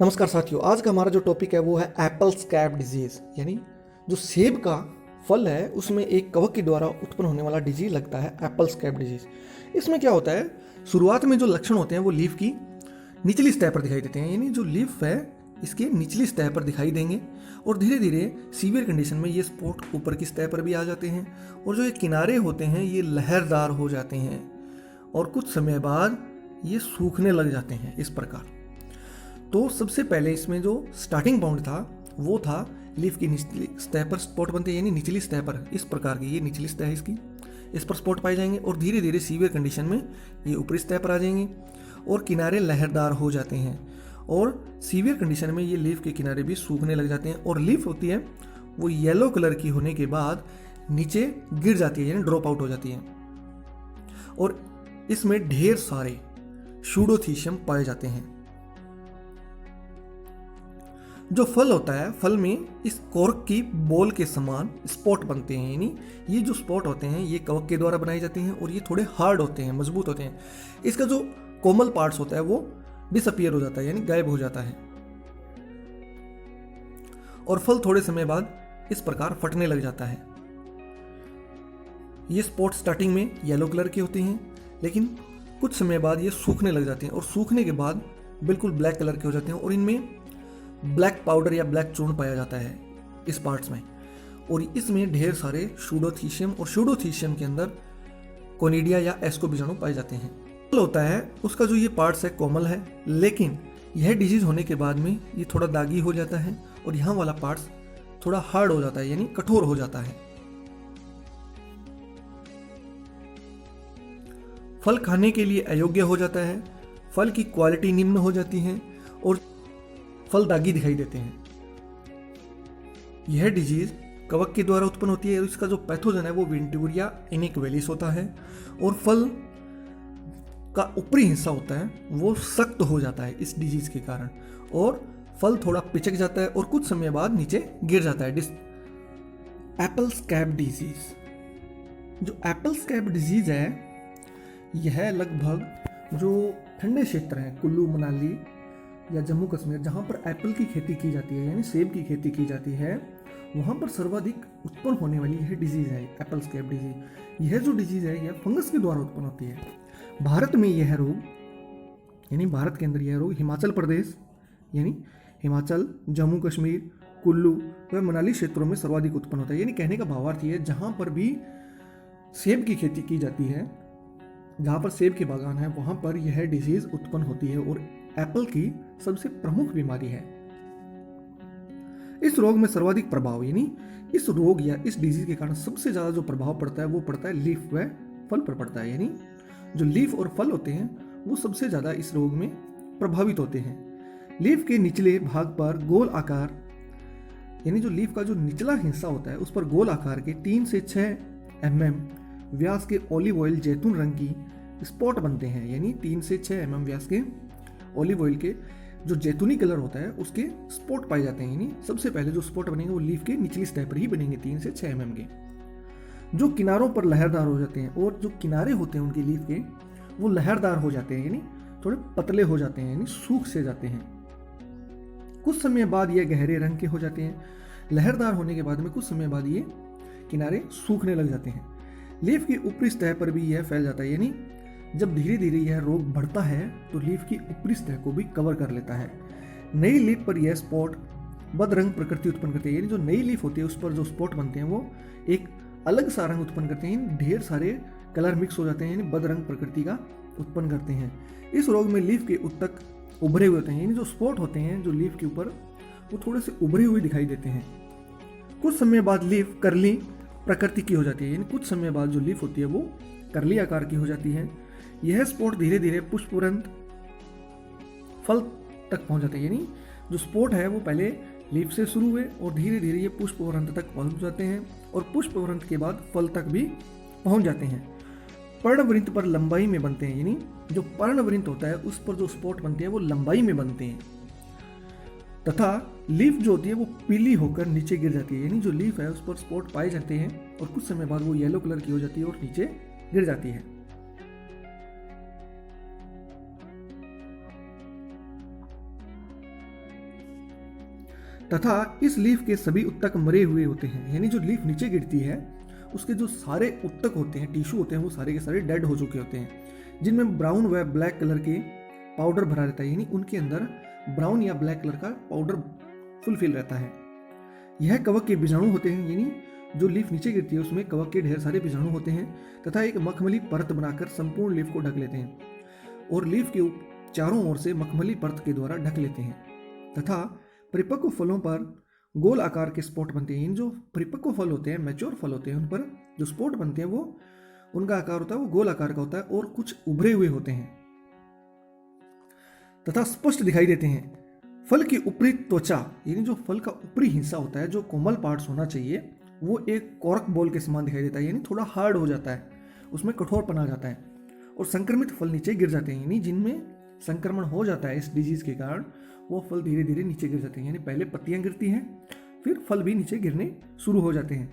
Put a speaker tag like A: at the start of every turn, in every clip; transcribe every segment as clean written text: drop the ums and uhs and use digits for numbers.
A: नमस्कार साथियों, आज का हमारा जो टॉपिक है वो है एप्पल स्कैब डिजीज़। यानी जो सेब का फल है उसमें एक कवक के द्वारा उत्पन्न होने वाला डिजीज लगता है एप्पल स्कैब डिजीज़। इसमें क्या होता है, शुरुआत में जो लक्षण होते हैं वो लीफ की निचली सतह पर दिखाई देते हैं। यानी जो लीफ है इसके निचली सतह पर दिखाई देंगे और धीरे धीरे सीवियर कंडीशन में ये स्पॉट ऊपर की सतह पर भी आ जाते हैं और जो ये किनारे होते हैं ये लहरदार हो जाते हैं और कुछ समय बाद ये सूखने लग जाते हैं इस प्रकार। तो सबसे पहले इसमें जो स्टार्टिंग पॉइंट था वो था लीफ की निचली सतह पर स्पॉट बनते हैं, यानी निचली सतह पर इस प्रकार की, ये निचली सतह है इसकी, इस पर स्पॉट पाए जाएंगे और धीरे धीरे सीवियर कंडीशन में ये ऊपरी सतह पर आ जाएंगे और किनारे लहरदार हो जाते हैं और सीवियर कंडीशन में ये लीफ के किनारे भी सूखने लग जाते हैं और लीफ होती है वो येलो कलर की होने के बाद नीचे गिर जाती है, यानी ड्रॉप आउट हो जाती है और इसमें ढेर सारे शूडोथीशियम पाए जाते हैं। जो फल होता है, फल में इस कॉर्क की बॉल के समान स्पॉट बनते हैं, यानी ये जो स्पॉट होते हैं ये कवक के द्वारा बनाए जाते हैं और ये थोड़े हार्ड होते हैं, मजबूत होते हैं। इसका जो कोमल पार्ट्स होता है वो डिसअपियर हो जाता है, यानी गायब हो जाता है और फल थोड़े समय बाद इस प्रकार फटने लग जाता है। ये स्पॉट स्टार्टिंग में येलो कलर के होते हैं लेकिन कुछ समय बाद ये सूखने लग जाते हैं और सूखने के बाद बिल्कुल ब्लैक कलर के हो जाते हैं और इनमें ब्लैक पाउडर या ब्लैक चूर्ण पाया जाता है इस पार्ट्स में और इसमें ढेर सारे शूडोथीशियम और शूडोथीशियम के अंदर कोनिडिया या एस्कोबीजाणु पाए जाते हैं। फल होता है उसका जो ये पार्ट्स है कोमल है, लेकिन यह डिजीज होने के बाद में ये थोड़ा दागी हो जाता है और यहाँ वाला पार्ट्स थोड़ा हार्ड हो जाता है, यानी कठोर हो जाता है। फल खाने के लिए अयोग्य हो जाता है, फल की क्वालिटी निम्न हो जाती है और फल दागी दिखाई देते हैं। यह डिजीज कवक के द्वारा उत्पन्न होती है और इसका जो पैथोजन है वो विंटूरिया इनिक्वेलिस होता है और फल का ऊपरी हिस्सा होता है वो सख्त हो जाता है इस डिजीज के कारण और फल थोड़ा पिचक जाता है और कुछ समय बाद नीचे गिर जाता है। एप्पल स्कैब डिजीज, जो एप्पल स्कैब डिजीज है यह लगभग जो ठंडे क्षेत्र हैं, कुल्लू मनाली या जम्मू कश्मीर, जहाँ पर एप्पल की खेती की जाती है यानी सेब की खेती की जाती है, वहाँ पर सर्वाधिक उत्पन्न होने वाली यह डिजीज़ है एप्पल स्कैब डिजीज। यह जो डिजीज़ है यह फंगस के द्वारा उत्पन्न होती है। भारत में यह रोग, यानी भारत के अंदर यह रोग हिमाचल प्रदेश यानी हिमाचल, जम्मू कश्मीर, कुल्लू व मनाली क्षेत्रों में सर्वाधिक उत्पन्न होता है। यानी कहने का भावार्थ यह है जहाँ पर भी सेब की खेती की जाती है, जहाँ पर सेब के बागान है, वहाँ पर यह डिजीज़ उत्पन्न होती है और एप्पल की सबसे प्रमुख बीमारी है। इस रोग में सर्वाधिक प्रभाव, यानी इस रोग या इस डिजीज के कारण सबसे ज्यादा जो प्रभाव पड़ता है वो पड़ता है लीफ व फल पर पड़ता है। यानी जो लीफ और फल होते हैं वो सबसे ज्यादा इस रोग में प्रभावित होते हैं। लीफ के निचले भाग पर गोल आकार, यानी जो लीफ का जो निचला हिस्सा होता है उस पर गोल आकार के 3 से 6 mm व्यास के ऑलिव ऑयल जैतून रंग की स्पॉट बनते हैं। यानी 3 से 6 mm व्यास के ऑलिव ऑयल के जो जैतूनी कलर होता है उसके स्पॉट पाए जाते हैं। यानी सबसे पहले जो स्पॉट बनेंगे वो लीफ के निचली सतह पर ही बनेंगे, 3 से 6 mm के, जो किनारों पर लहरदार हो जाते हैं और जो किनारे होते हैं उनके लीफ के वो लहरदार हो जाते हैं, यानी थोड़े पतले हो जाते हैं, यानी सूख से जाते हैं। कुछ समय बाद ये गहरे रंग के हो जाते हैं। लहरदार होने के बाद में कुछ समय बाद ये किनारे सूखने लग जाते हैं। लीफ की ऊपरी सतह पर भी यह फैल जाता है, यानी जब धीरे धीरे यह रोग बढ़ता है तो लीफ की ऊपरी सतह को भी कवर कर लेता है। नई लीफ पर यह स्पॉट बदरंग प्रकृति उत्पन्न करते हैं, यानी जो नई लीफ होती है उस पर जो स्पॉट बनते हैं वो एक अलग सा रंग उत्पन्न करते हैं, ढेर सारे कलर मिक्स हो जाते हैं, यानी बदरंग प्रकृति का उत्पन्न करते हैं। इस रोग में लीफ के उत्तक उभरे हुए होते हैं, यानी जो स्पॉट होते हैं जो लीफ के ऊपर वो थोड़े से उभरे हुए दिखाई देते हैं। कुछ समय बाद लीफ करली प्रकृति की हो जाती है, यानी कुछ समय बाद जो लीफ होती है वो करली आकार की हो जाती है। यह स्पॉट धीरे धीरे पुष्पवृंत फल तक पहुंच जाते हैं, यानी जो स्पॉट है वो पहले लीफ से शुरू हुए और धीरे धीरे ये पुष्पवृंत तक पहुंच जाते हैं और पुष्पवृंत के बाद फल तक भी पहुंच जाते हैं। पर्णवृंत पर लंबाई में बनते हैं, यानी जो पर्णवृंत होता है उस पर जो स्पॉट बनते हैं वो लंबाई में बनते हैं तथा लीफ जो होती है वो पीली होकर नीचे गिर जाती है, यानी जो लीफ है उस पर स्पॉट पाए जाते हैं और कुछ समय बाद वो येलो कलर की हो जाती है और नीचे गिर जाती है। तथा इस लीफ के सभी उत्तक मरे हुए होते हैं, यानी जो लीफ नीचे गिरती है उसके जो सारे उत्तक होते हैं, टिश्यू होते हैं, वो सारे के सारे डेड हो चुके होते हैं, जिनमें ब्राउन व ब्लैक कलर के पाउडर भरा रहता है, यानी उनके अंदर ब्राउन या ब्लैक कलर का पाउडर फुलफिल रहता है। यह कवक के बीजाणु होते हैं, यानी जो लीफ नीचे गिरती है उसमें कवक के ढेर सारे बीजाणु होते हैं तथा एक मखमली परत बनाकर संपूर्ण लीफ को ढक लेते हैं और लीफ के चारों ओर से मखमली परत के द्वारा ढक लेते हैं तथा परिपक्व फलों पर गोल आकार के स्पॉट बनते हैं। इन जो परिपक्व फल होते हैं, मैच्योर फल होते हैं, उन पर जो स्पॉट बनते हैं वो उनका आकार होता है वो गोल आकार का होता है और कुछ उभरे हुए होते हैं तथा स्पष्ट दिखाई देते हैं। फल की ऊपरी त्वचा, यानी जो फल का ऊपरी हिस्सा होता है, जो कोमल पार्ट्स होना चाहिए, वो एक कॉर्क बॉल के समान दिखाई देता है, यानी थोड़ा हार्ड हो जाता है, उसमें कठोरपन आ जाता है और संक्रमित फल नीचे गिर जाते हैं, यानी जिनमें संक्रमण हो जाता है इस डिजीज के कारण वो फल धीरे धीरे नीचे गिर जाते हैं, यानी पहले पत्तियां गिरती हैं फिर फल भी नीचे गिरने शुरू हो जाते हैं।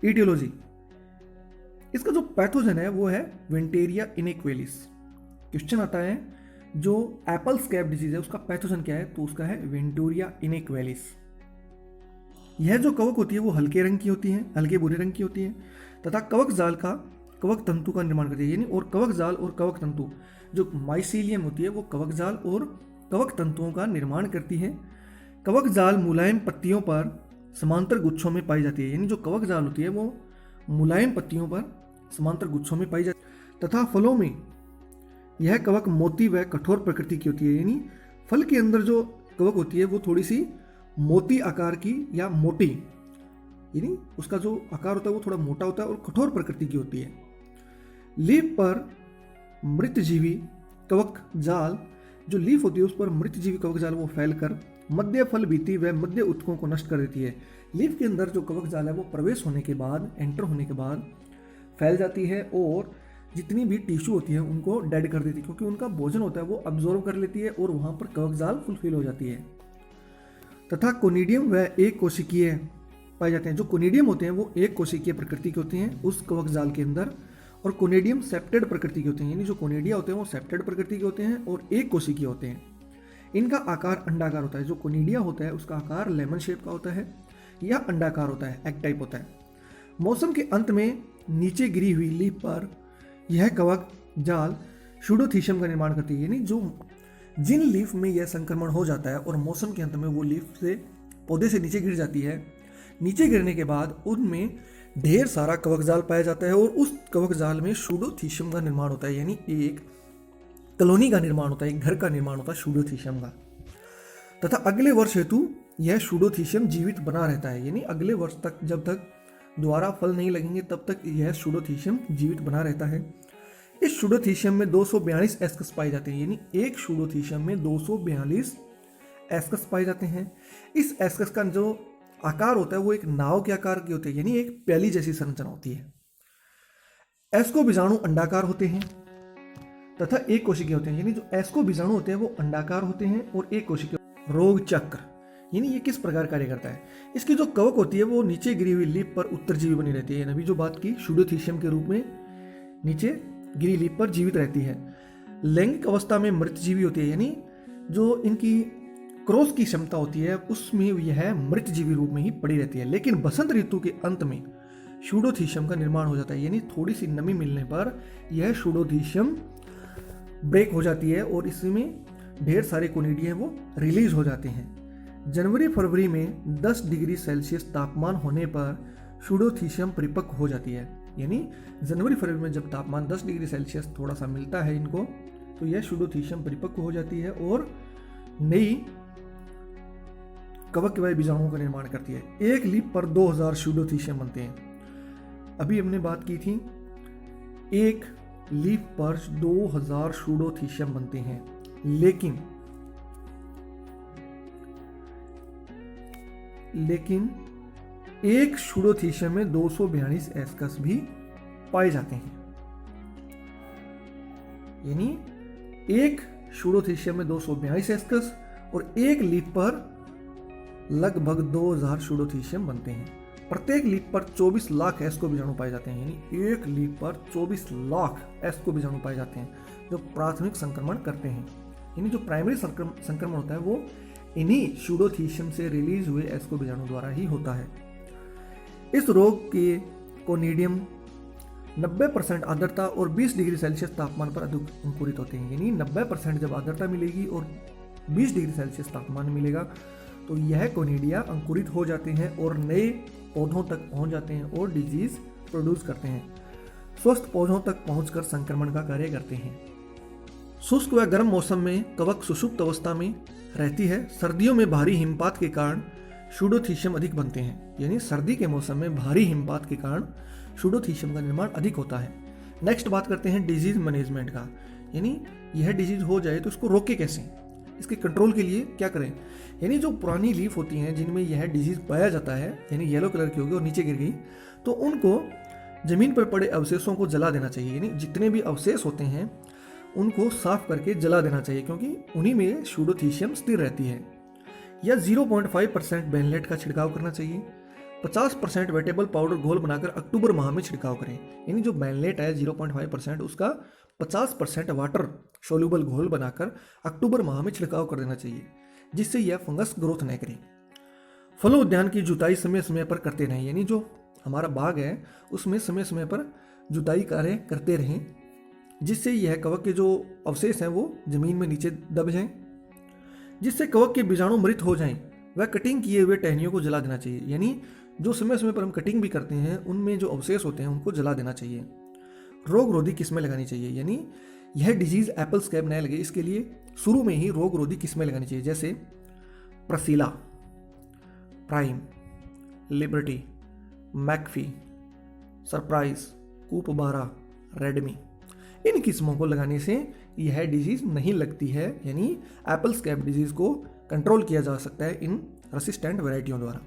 A: ईटियोलॉजी, इसका जो पैथोजन है वो है वेंटेरिया इनेक्वेलिस। क्वेश्चन आता है जो एप्पल स्कैब डिजीज है उसका पैथोजन क्या है, तो उसका है वेंटोरिया इनेक्वेलिस। यह जो कवक होती है वो हल्के रंग की होती है, हल्के भूरे रंग की होती है तथा कवक तंतु का निर्माण करती है, यानी और कवक जाल और कवक तंतु, जो माइसीलियम होती है वो कवक जाल और कवक तंतुओं का निर्माण करती है। कवक जाल मुलायम पत्तियों पर समांतर गुच्छों में पाई जाती है, यानी जो कवक जाल होती है वो मुलायम पत्तियों पर समांतर गुच्छों में पाई जाती है तथा फलों में यह कवक मोती व कठोर प्रकृति की होती है, यानी फल के अंदर जो कवक होती है वो थोड़ी सी मोती आकार की या मोटी, यानी उसका जो आकार होता है वो थोड़ा मोटा होता है और कठोर प्रकृति की होती है। लीफ पर मृतजीवी कवक जाल, जो लीफ होती है उस पर मृतजीवी कवक जाल वो फैलकर मध्य फल बीती व मध्य उत्तकों को नष्ट कर देती है। लीफ के अंदर जो कवक जाल है वो प्रवेश होने के बाद, एंटर होने के बाद फैल जाती है और जितनी भी टिश्यू होती है उनको डेड कर देती है, क्योंकि उनका भोजन होता है वो अब्जॉर्व कर लेती है और वहाँ पर कवक जाल फुलफिल हो जाती है। तथा कोनिडियम व एक कोशिकीय पाए जाते हैं। जो कोनिडियम होते हैं वो एक कोशिकीय प्रकृति के होते हैं उस कवक जाल के अंदर, और कोनेडियम सेप्टेड प्रकृति के होते हैं, यानी जो कोनेडिया होते हैं वो सेप्टेड प्रकृति के होते हैं और एक कोशिकीय होते हैं। इनका आकार अंडाकार होता है। जो कोनिडिया होता है उसका आकार लेमन शेप का होता है या अंडाकार होता है, एग टाइप होता है। मौसम के अंत में नीचे गिरी हुई लीफ पर यह कवक जाल शूडोथीशियम का निर्माण करती है, यानी जो जिन लीफ में यह संक्रमण हो जाता है और मौसम के अंत में वो लीफ से पौधे से नीचे गिर जाती है, नीचे गिरने के बाद उनमें ढेर सारा कवक जाल पाया जाता है और उस कवक जाल में शूडोथीशियम का निर्माण होता है, यानी एक कॉलोनी का निर्माण होता है, एक घर का निर्माण होता है शूडोथीशियम का। तथा अगले वर्ष हेतु यह शूडोथीशियम जीवित बना रहता है, यानी अगले वर्ष तक, जब तक दोबारा फल नहीं लगेंगे तब तक यह शूडोथीशियम जीवित बना रहता है। इस शूडोथीशियम में 242 एस्कस पाए जाते हैं, यानी एक शूडोथीशियम में 242 एस्कस पाए जाते हैं। इस एस्कस का जो आकार होता है वो एक नाव के आकार की होती है, यानी एक प्याली जैसी संरचना होती है। एस्को बीजाणु अंडाकार होते हैं तथा एक कोशिकीय होते हैं, यानी जो एस्को बीजाणु होते हैं वो अंडाकार होते हैं और एक कोशिकीय। रोग चक्र, यानी ये किस प्रकार कार्य करता है। इसकी जो कवक होती है वो नीचे गिरी हुई लीफ पर उत्तरजीवी बनी रहती है, अभी जो बात की शूडोथीशियम के रूप में नीचे गिरी लीफ पर जीवित रहती है। लैंगिक अवस्था में मृतजीवी होती है, यानी जो इनकी क्रॉस की क्षमता होती है उसमें यह मृतजीवी रूप में ही पड़ी रहती है। लेकिन बसंत ऋतु के अंत में शूडोथीशियम का निर्माण हो जाता है, यानी थोड़ी सी नमी मिलने पर यह शूडोथीशियम ब्रेक हो जाती है और इसमें ढेर सारे कोनिडिया वो रिलीज हो जाते हैं। जनवरी फरवरी में 10 डिग्री सेल्सियस तापमान होने पर शूडोथीशियम परिपक्व हो जाती है, यानी जनवरी फरवरी में जब तापमान 10 डिग्री सेल्सियस थोड़ा सा मिलता है इनको, तो यह शूडोथीशियम परिपक्व हो जाती है और नई कवक के बीजाणुओं का निर्माण करती है। एक लीफ पर 2000 शूडोथीशियम बनते हैं। अभी हमने बात की थी एक लीफ पर 2000 शूडोथीशियम बनते हैं, लेकिन एक शूडोथीशियम में 242 एस्कस भी पाए जाते हैं, यानी एक शूडोथीशियम में 242 एस्कस और एक लीफ पर लगभग 2000 शूडोथीशियम बनते हैं। प्रत्येक लीफ पर 24 लाख एस्को बीजाणु पाए जाते हैं, यानी एक लीफ पर 24 लाख एस्को बीजाणु पाए जाते हैं जो प्राथमिक संक्रमण करते हैं। यानी जो प्राइमरी संक्रमण होता है वो इन्हीं शूडोथीशियम से रिलीज हुए एस्को बीजाणु द्वारा ही होता है। इस रोग के कोनिडियम 90% आर्द्रता और 20 डिग्री सेल्सियस तापमान पर अधिक अंकुरित होते हैं। यानी 90% जब आर्द्रता मिलेगी और 20 डिग्री सेल्सियस तापमान मिलेगा तो यह कोनिडिया अंकुरित हो जाते हैं और नए पौधों तक पहुंच जाते हैं और डिजीज प्रोड्यूस करते हैं। स्वस्थ पौधों तक पहुंचकर संक्रमण का कार्य करते हैं। शुष्क व गर्म मौसम में कवक सुषुप्त अवस्था में रहती है। सर्दियों में भारी हिमपात के कारण शूडोथीशियम अधिक बनते हैं। यानी सर्दी के मौसम में भारी हिमपात के कारण शूडोथीशियम का निर्माण अधिक होता है। नेक्स्ट बात करते हैं डिजीज मैनेजमेंट का। यानी यह डिजीज हो जाए तो इसको रोके कैसे, इसके कंट्रोल के लिए क्या करें। यानी जो पुरानी लीफ होती हैं जिनमें यह डिजीज पाया जाता है, यानी येलो कलर की होगी और नीचे गिर गई, तो उनको जमीन पर पड़े अवशेषों को जला देना चाहिए। यानी जितने भी अवशेष होते हैं उनको साफ करके जला देना चाहिए, क्योंकि उन्हीं में शूडोथीशियम स्थिर रहती है। या 0.5% बेनलेट का छिड़काव करना चाहिए। 50% वेटेबल पाउडर घोल बनाकर अक्टूबर माह में छिड़काव करें। यानी जो बेनलेट है 0.5% उसका 50% वाटर सोल्यूबल घोल बनाकर अक्टूबर माह में छिड़काव कर देना चाहिए, जिससे यह फंगस ग्रोथ न करे। फलों उद्यान की जुताई समय समय पर करते रहें। यानी जो हमारा बाग है उसमें समय समय पर जुताई कार्य करते रहें, जिससे यह कवक के जो अवशेष हैं वो जमीन में नीचे दब जाएं, जिससे कवक के बीजाणु मृत हो जाएं। वह कटिंग किए हुए टहनियों को जला देना चाहिए। यानी जो समय समय पर हम कटिंग भी करते हैं उनमें जो अवशेष होते हैं उनको जला देना चाहिए। रोग रोधी किस्में लगानी चाहिए। यानी यह डिजीज एप्पल स्कैब न लगे इसके लिए शुरू में ही रोग रोधी किस्में लगानी चाहिए, जैसे प्रसीला, प्राइम, लिबर्टी, मैकफी, सरप्राइज, कूप 12, रेडमी, इन किस्मों को लगाने से यह डिजीज नहीं लगती है। यानी एप्पल स्कैब डिजीज को कंट्रोल किया जा सकता है इन रेसिस्टेंट वैरायटियों द्वारा।